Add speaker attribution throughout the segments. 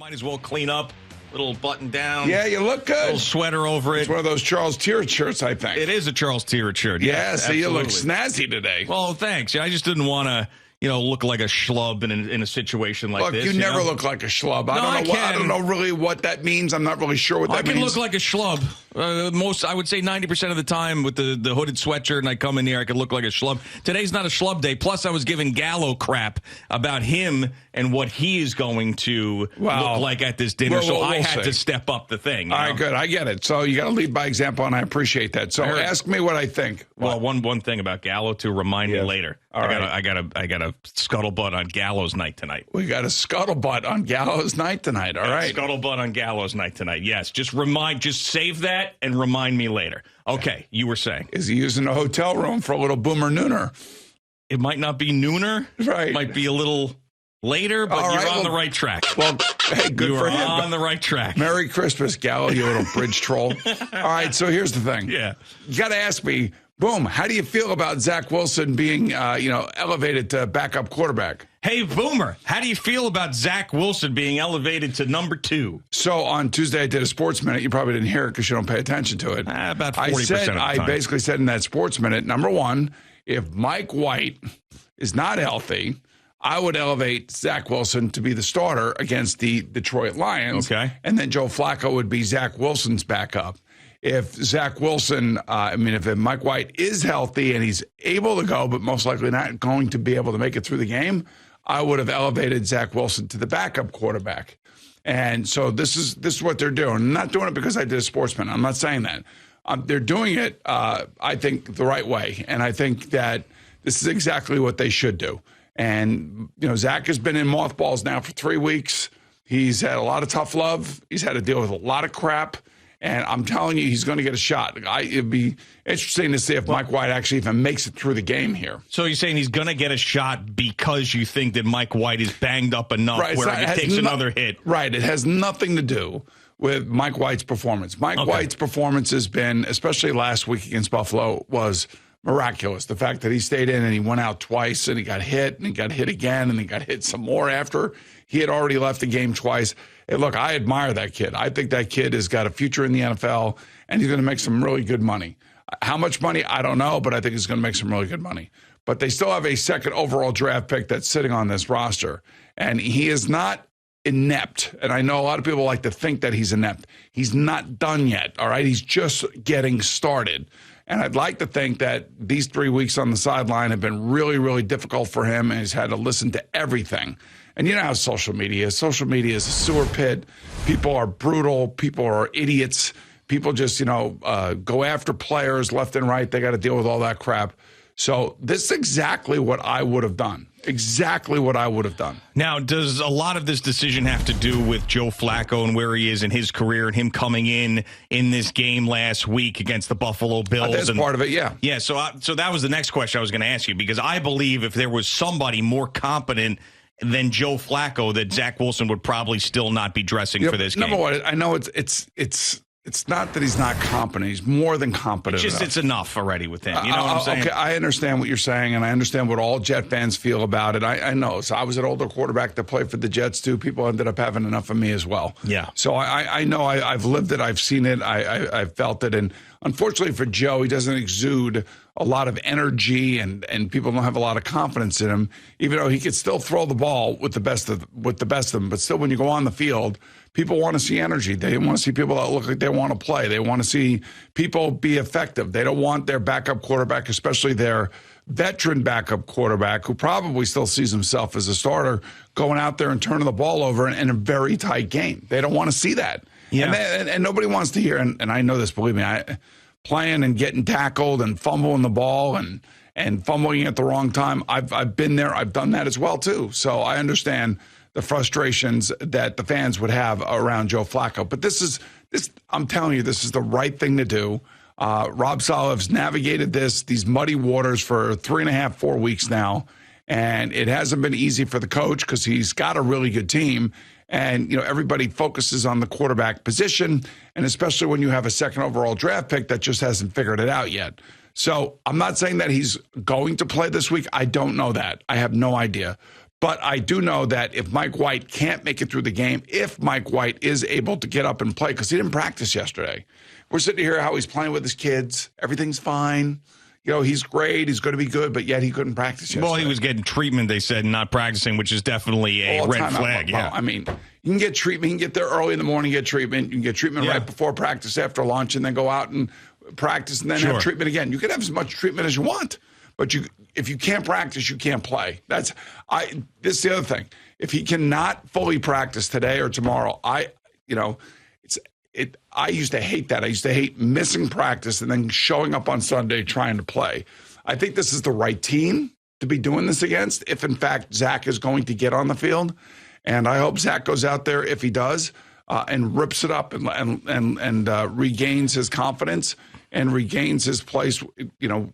Speaker 1: Might as well clean up. Little button down.
Speaker 2: Yeah, you look good.
Speaker 1: Little sweater over it.
Speaker 2: It's one of those Charles Tyrwhitt shirts, I think.
Speaker 1: It is a Charles Tyrwhitt shirt.
Speaker 2: Yeah, so you look
Speaker 1: absolutely.
Speaker 2: snazzy today.
Speaker 1: Well, thanks. I just didn't want to, look like a schlub in a situation like this.
Speaker 2: Look, you never look like a schlub. I don't know really what that means. I'm not really sure what that means.
Speaker 1: I can look like a schlub. I would say 90% of the time with the hooded sweatshirt and I come in here, I could look like a schlub. Today's not a schlub day. Plus, I was giving Gallo crap about him and what he is going to look like at this dinner. So I had to step up the thing.
Speaker 2: All right, good. I get it. So you got to lead by example, and I appreciate that. So ask me what I think.
Speaker 1: Well, one thing about Gallo to remind me later. I got a scuttlebutt on Gallo's night tonight.
Speaker 2: We got a scuttlebutt on Gallo's night tonight. All right.
Speaker 1: Scuttlebutt on Gallo's night tonight. Yes. Just save that and remind me later. Okay. You were saying.
Speaker 2: Is he using a hotel room for a little boomer nooner?
Speaker 1: It might not be nooner.
Speaker 2: Right.
Speaker 1: It might be a little later, but you're on the right track.
Speaker 2: Well, hey, good for him.
Speaker 1: You're on the right track.
Speaker 2: Merry Christmas, Gallo, you little bridge troll. All right. So here's the thing.
Speaker 1: Yeah.
Speaker 2: You got to ask me, boom, how do you feel about Zach Wilson being, elevated to backup quarterback?
Speaker 1: Hey, Boomer, how do you feel about Zach Wilson being elevated to number 2?
Speaker 2: So on Tuesday, I did a Sports Minute. You probably didn't hear it because you don't pay attention to it.
Speaker 1: About 40% of the time.
Speaker 2: I basically said in that Sports Minute, number one, if Mike White is not healthy, I would elevate Zach Wilson to be the starter against the Detroit Lions.
Speaker 1: Okay.
Speaker 2: And then Joe Flacco would be Zach Wilson's backup. If Zach Wilson, if Mike White is healthy and he's able to go, but most likely not going to be able to make it through the game, I would have elevated Zach Wilson to the backup quarterback. And so this is what they're doing. I'm not doing it because I did a Sportsman. I'm not saying that. They're doing it, I think, the right way. And I think that this is exactly what they should do. And, Zach has been in mothballs now for 3 weeks. He's had a lot of tough love. He's had to deal with a lot of crap. And I'm telling you, he's going to get a shot. It'd be interesting to see if Mike White actually even makes it through the game here.
Speaker 1: So you're saying he's going to get a shot because you think that Mike White is banged up enough where he takes another hit?
Speaker 2: Right. It has nothing to do with Mike White's performance. White's performance has been, especially last week against Buffalo, was miraculous. The fact that he stayed in and he went out twice and he got hit and he got hit again and he got hit some more after he had already left the game twice. Hey, look, I admire that kid. I think that kid has got a future in the NFL, and he's going to make some really good money. How much money? I don't know, but I think he's going to make some really good money. But they still have a second overall draft pick that's sitting on this roster, and he is not inept. And I know a lot of people like to think that he's inept. He's not done yet, all right? He's just getting started. And I'd like to think that these 3 weeks on the sideline have been really, really difficult for him, and he's had to listen to everything. And you know how social media is. Social media is a sewer pit. People are brutal. People are idiots. People just, go after players left and right. They got to deal with all that crap. So this is exactly what I would have done. Exactly what I would have done.
Speaker 1: Now, does a lot of this decision have to do with Joe Flacco and where he is in his career and him coming in this game last week against the Buffalo Bills?
Speaker 2: That's part of it, yeah.
Speaker 1: Yeah, so that was the next question I was going to ask you, because I believe if there was somebody more competent than Joe Flacco, that Zach Wilson would probably still not be dressing for this game.
Speaker 2: Number one, I know it's not that he's not competent. He's more than competent.
Speaker 1: It's enough already with him. You know what I'm saying?
Speaker 2: Okay, I understand what you're saying, and I understand what all Jet fans feel about it. I know. So I was an older quarterback that played for the Jets, too. People ended up having enough of me as well.
Speaker 1: Yeah.
Speaker 2: So I know. I've lived it. I've seen it. I've felt it. And unfortunately for Joe, he doesn't exude a lot of energy, and people don't have a lot of confidence in him, even though he could still throw the ball with the best of them. But still, when you go on the field, people want to see energy. They want to see people that look like they want to play. They want to see people be effective. They don't want their backup quarterback, especially their veteran backup quarterback, who probably still sees himself as a starter, going out there and turning the ball over in a very tight game. They don't want to see that.
Speaker 1: Yeah.
Speaker 2: And nobody wants to hear, and I know this, believe me, playing and getting tackled and fumbling the ball and fumbling at the wrong time. I've been there. I've done that as well, too. So I understand the frustrations that the fans would have around Joe Flacco. But this I'm telling you, this is the right thing to do. Rob Salave's navigated these muddy waters for 3.5, 4 weeks now. And it hasn't been easy for the coach because he's got a really good team. And, everybody focuses on the quarterback position, and especially when you have a second overall draft pick that just hasn't figured it out yet. So I'm not saying that he's going to play this week. I don't know that. I have no idea. But I do know that if Mike White can't make it through the game, if Mike White is able to get up and play, because he didn't practice yesterday. We're sitting here how he's playing with his kids. Everything's fine. He's great. He's going to be good, but yet he couldn't practice yesterday.
Speaker 1: Well, he was getting treatment, they said, and not practicing, which is definitely a red flag.
Speaker 2: Well, I mean, you can get treatment. You can get there early in the morning, get treatment. You can get treatment right before practice, after lunch, and then go out and practice and then have treatment again. You can have as much treatment as you want, but if you can't practice, you can't play. This is the other thing. If he cannot fully practice today or tomorrow, I used to hate that. I used to hate missing practice and then showing up on Sunday trying to play. I think this is the right team to be doing this against, if in fact Zach is going to get on the field. And I hope Zach goes out there, if he does, and rips it up and regains his confidence and regains his place,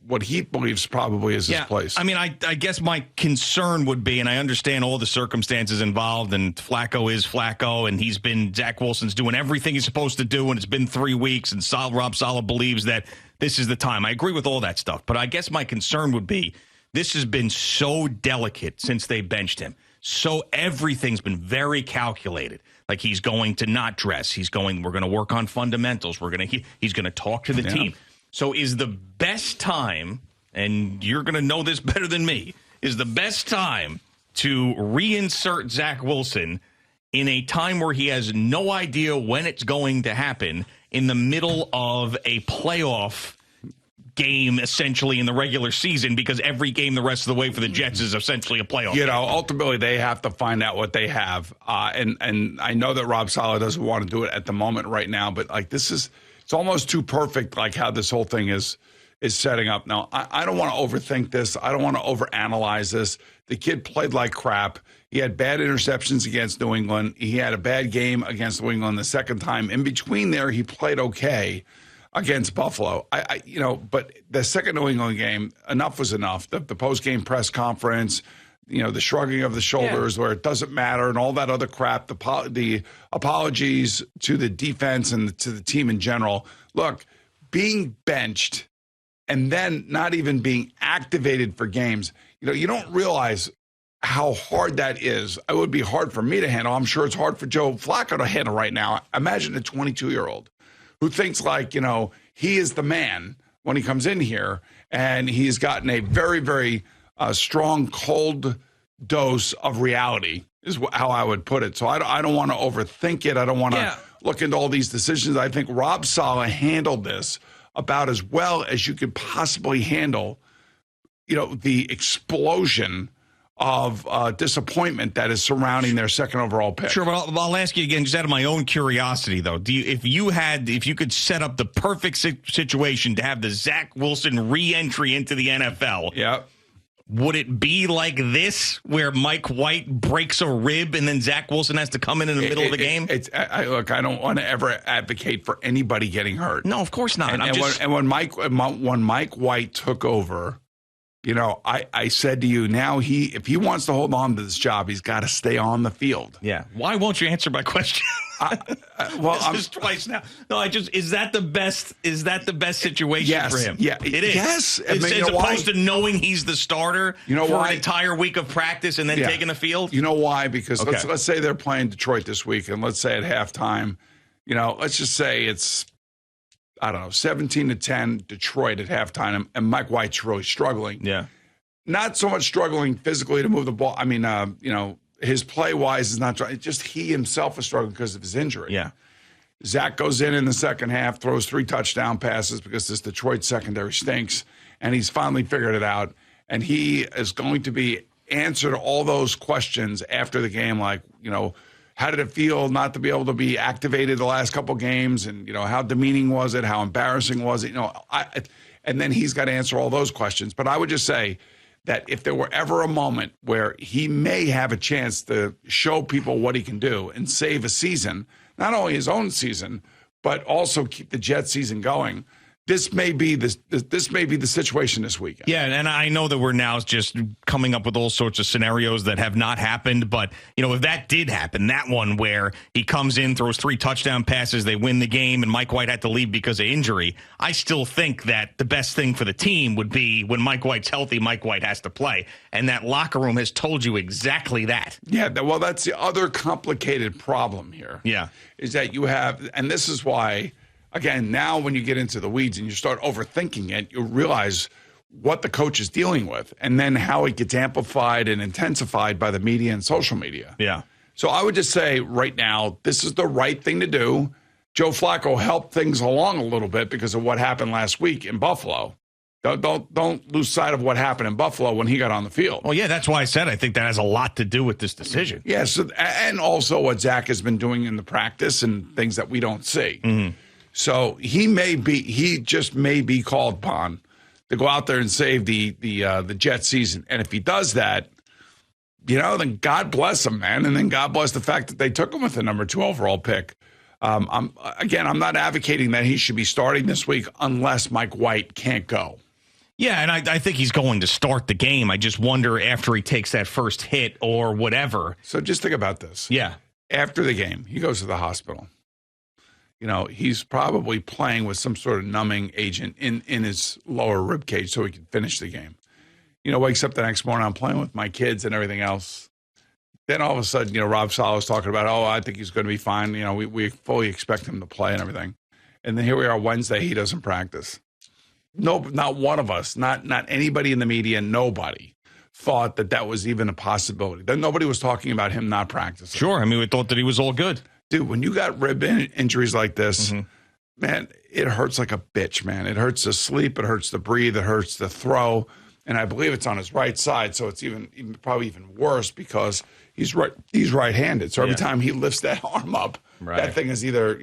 Speaker 2: what he believes probably is his place.
Speaker 1: I mean, I guess my concern would be, and I understand all the circumstances involved, and Flacco is Flacco, and Zach Wilson's doing everything he's supposed to do, and it's been 3 weeks, and Rob Saleh believes that this is the time. I agree with all that stuff, but I guess my concern would be this has been so delicate since they benched him. So everything's been very calculated. Like he's going to not dress. We're going to work on fundamentals. He's going to talk to the team. So is the best time, and you're going to know this better than me, is the best time to reinsert Zach Wilson in a time where he has no idea when it's going to happen in the middle of a playoff game, essentially, in the regular season, because every game the rest of the way for the Jets is essentially a playoff game.
Speaker 2: Ultimately they have to find out what they have. And I know that Rob Saleh doesn't want to do it at the moment right now, but it's almost too perfect, like how this whole thing is setting up. Now, I don't want to overthink this. I don't want to overanalyze this. The kid played like crap. He had bad interceptions against New England. He had a bad game against New England the second time. In between there, he played okay against Buffalo. But the second New England game, enough was enough. The post-game press conference, the shrugging of the shoulders where it doesn't matter and all that other crap, the apologies to the defense and to the team in general. Look, being benched and then not even being activated for games, you don't realize how hard that is. It would be hard for me to handle. I'm sure it's hard for Joe Flacco to handle right now. Imagine a 22-year-old who thinks he is the man when he comes in here, and he's gotten a very, very strong cold dose of reality is how I would put it. So I don't want to overthink it. I don't want to look into all these decisions. I think Rob Saleh handled this about as well as you could possibly handle, the explosion of disappointment that is surrounding their second overall pick.
Speaker 1: Sure, but I'll ask you again, just out of my own curiosity, though. If you could set up the perfect situation to have the Zach Wilson re-entry into the NFL, would it be like this, where Mike White breaks a rib and then Zach Wilson has to come in the middle of the game?
Speaker 2: Look, I don't want to ever advocate for anybody getting hurt.
Speaker 1: No, of course not.
Speaker 2: When Mike White took over, I said to you, now if he wants to hold on to this job, he's got to stay on the field.
Speaker 1: Yeah. Why won't you answer my question? This is twice now. No, is that the best? Is that the best situation for him?
Speaker 2: Yeah,
Speaker 1: it is.
Speaker 2: Yes,
Speaker 1: as opposed to knowing he's the starter for an entire week of practice and then taking the field.
Speaker 2: You know why? Because let's say they're playing Detroit this week, and let's say at halftime, let's just say it's 17-10 Detroit at halftime, and Mike White's really struggling.
Speaker 1: Yeah,
Speaker 2: not so much struggling physically to move the ball. I mean, his play-wise is not just he himself is struggling because of his injury.
Speaker 1: Yeah.
Speaker 2: Zach goes in the second half, throws 3 touchdown passes because this Detroit secondary stinks, and he's finally figured it out. And he is going to be answered all those questions after the game, like, how did it feel not to be able to be activated the last couple games? And, how demeaning was it? How embarrassing was it? And then he's got to answer all those questions. But I would just say that if there were ever a moment where he may have a chance to show people what he can do and save a season, not only his own season, but also keep the Jets season going, this may be the situation this weekend.
Speaker 1: Yeah, and I know that we're now just coming up with all sorts of scenarios that have not happened, but if that did happen, that one where he comes in, throws 3 touchdown passes, they win the game, and Mike White had to leave because of injury, I still think that the best thing for the team would be when Mike White's healthy, Mike White has to play, and that locker room has told you exactly that.
Speaker 2: Yeah, well, that's the other complicated problem here.
Speaker 1: Yeah,
Speaker 2: is that you have, and this is why. Again, now when you get into the weeds and you start overthinking it, you realize what the coach is dealing with and then how it gets amplified and intensified by the media and social media.
Speaker 1: Yeah.
Speaker 2: So I would just say right now, this is the right thing to do. Joe Flacco helped things along a little bit because of what happened last week in Buffalo. Don't lose sight of what happened in Buffalo when he got on the field.
Speaker 1: Well, yeah, that's why I said I think that has a lot to do with this decision.
Speaker 2: Yes, and also what Zach has been doing in the practice and things that we don't see.
Speaker 1: Mm-hmm.
Speaker 2: So he just may be called upon to go out there and save the Jets season. And if he does that, then God bless him, man. And then God bless the fact that they took him with the number 2 overall pick. I'm not advocating that he should be starting this week unless Mike White can't go.
Speaker 1: Yeah, and I think he's going to start the game. I just wonder after he takes that first hit or whatever.
Speaker 2: So just think about this.
Speaker 1: Yeah.
Speaker 2: After the game, he goes to the hospital. He's probably playing with some sort of numbing agent in his lower rib cage so he can finish the game. Wakes up the next morning, I'm playing with my kids and everything else. Then all of a sudden, Rob Sala's talking about, I think he's going to be fine. We fully expect him to play and everything. And then here we are Wednesday, he doesn't practice. No, not one of us, not anybody in the media, nobody thought that was even a possibility. Then nobody was talking about him not practicing.
Speaker 1: Sure. I mean, we thought that he was all good.
Speaker 2: Dude, when you got rib injuries like this, man, it hurts like a bitch, man. It hurts to sleep. It hurts to breathe. It hurts to throw. And I believe it's on his right side, so it's probably even worse because he's right-handed. So every time he lifts that arm up, that thing is either,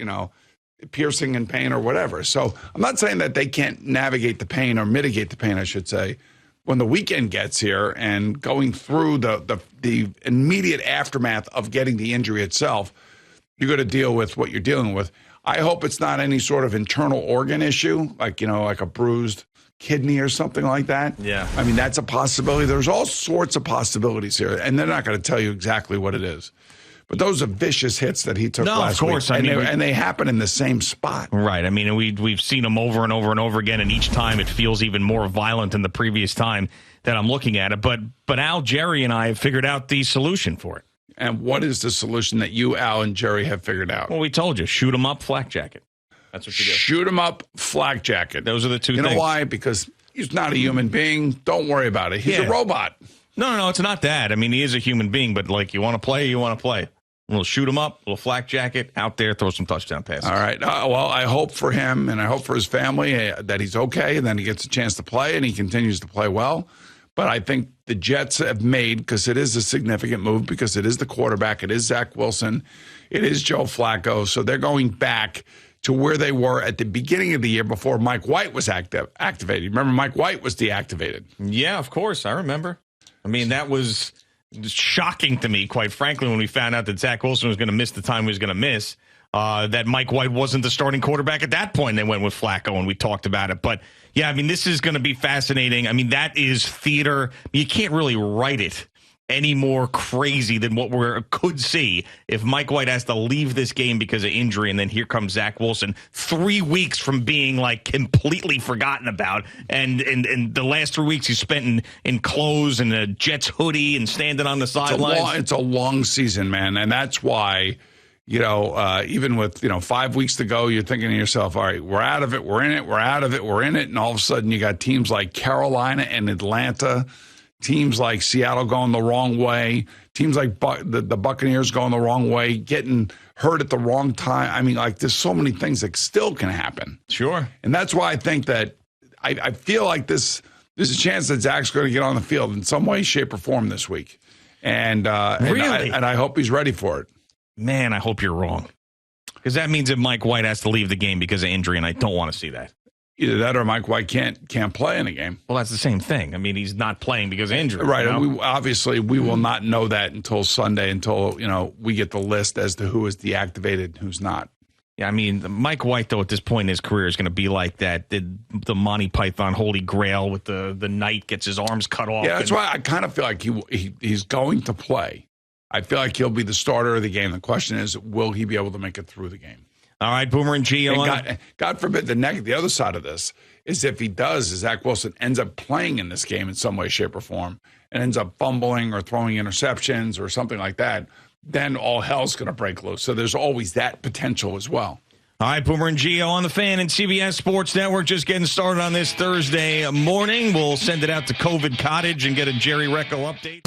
Speaker 2: piercing in pain or whatever. So I'm not saying that they can't navigate the pain or mitigate the pain, I should say. When the weekend gets here and going through the immediate aftermath of getting the injury itself, you're going to deal with what you're dealing with. I hope it's not any sort of internal organ issue, like a bruised kidney or something like that.
Speaker 1: Yeah.
Speaker 2: I mean, that's a possibility. There's all sorts of possibilities here, and they're not going to tell you exactly what it is. But those are vicious hits that he took last week.
Speaker 1: Of course.
Speaker 2: And they happen in the same spot.
Speaker 1: Right. I mean, we've seen them over and over and over again, and each time it feels even more violent than the previous time that I'm looking at it. But Al, Jerry, and I have figured out the solution for it.
Speaker 2: And what is the solution that you, Al, and Jerry have figured out?
Speaker 1: Well, we told you, shoot him up, flak jacket. That's what you do.
Speaker 2: Shoot him up, flak jacket.
Speaker 1: Those are the two things.
Speaker 2: You know why? Because he's not a human being. Don't worry about it. He's a robot.
Speaker 1: No, it's not that. I mean, he is a human being, but you want to play, you want to play. We'll shoot him up, little flak jacket, out there, throw some touchdown passes.
Speaker 2: All right. Well, I hope for him and I hope for his family that he's okay and then he gets a chance to play and he continues to play well. But I think the Jets have made, because it is a significant move, because it is the quarterback, it is Zach Wilson, it is Joe Flacco. So they're going back to where they were at the beginning of the year before Mike White was activated. Remember, Mike White was deactivated.
Speaker 1: Yeah, of course. I remember. I mean, that was shocking to me, quite frankly, when we found out that Zach Wilson was going to miss the time he was going to miss. That Mike White wasn't the starting quarterback at that point. They went with Flacco, and we talked about it. But, yeah, I mean, this is going to be fascinating. I mean, that is theater. You can't really write it any more crazy than what we could see if Mike White has to leave this game because of injury, and then here comes Zach Wilson 3 weeks from being, completely forgotten about. And the last 3 weeks he's spent in clothes and a Jets hoodie and standing on the sidelines.
Speaker 2: It's a long season, man, and that's why – even with, 5 weeks to go, you're thinking to yourself, all right, we're out of it, we're in it, we're out of it, we're in it. And all of a sudden you got teams like Carolina and Atlanta, teams like Seattle going the wrong way, teams like the Buccaneers going the wrong way, getting hurt at the wrong time. I mean, there's so many things that still can happen.
Speaker 1: Sure.
Speaker 2: And that's why I think that I feel like there's a chance that Zach's going to get on the field in some way, shape, or form this week. And
Speaker 1: really?
Speaker 2: And I hope he's ready for it.
Speaker 1: Man, I hope you're wrong. Because that means that Mike White has to leave the game because of injury, and I don't want to see that.
Speaker 2: Either that or Mike White can't play in a game.
Speaker 1: Well, that's the same thing. I mean, he's not playing because of injury.
Speaker 2: Right. And we will not know that until Sunday, until, we get the list as to who is deactivated and who's not.
Speaker 1: Yeah, I mean, Mike White, though, at this point in his career is going to be like that. The Monty Python Holy Grail with the knight gets his arms cut off.
Speaker 2: Yeah, that's why I kind of feel like he's going to play. I feel like he'll be the starter of the game. The question is, will he be able to make it through the game?
Speaker 1: All right, Boomer and Gio.
Speaker 2: God forbid, the other side of this is if he does, is Zach Wilson ends up playing in this game in some way, shape, or form, and ends up fumbling or throwing interceptions or something like that, then all hell's going to break loose. So there's always that potential as well.
Speaker 1: All right, Boomer and Gio on the Fan and CBS Sports Network, just getting started on this Thursday morning. We'll send it out to COVID Cottage and get a Jerry Recco update.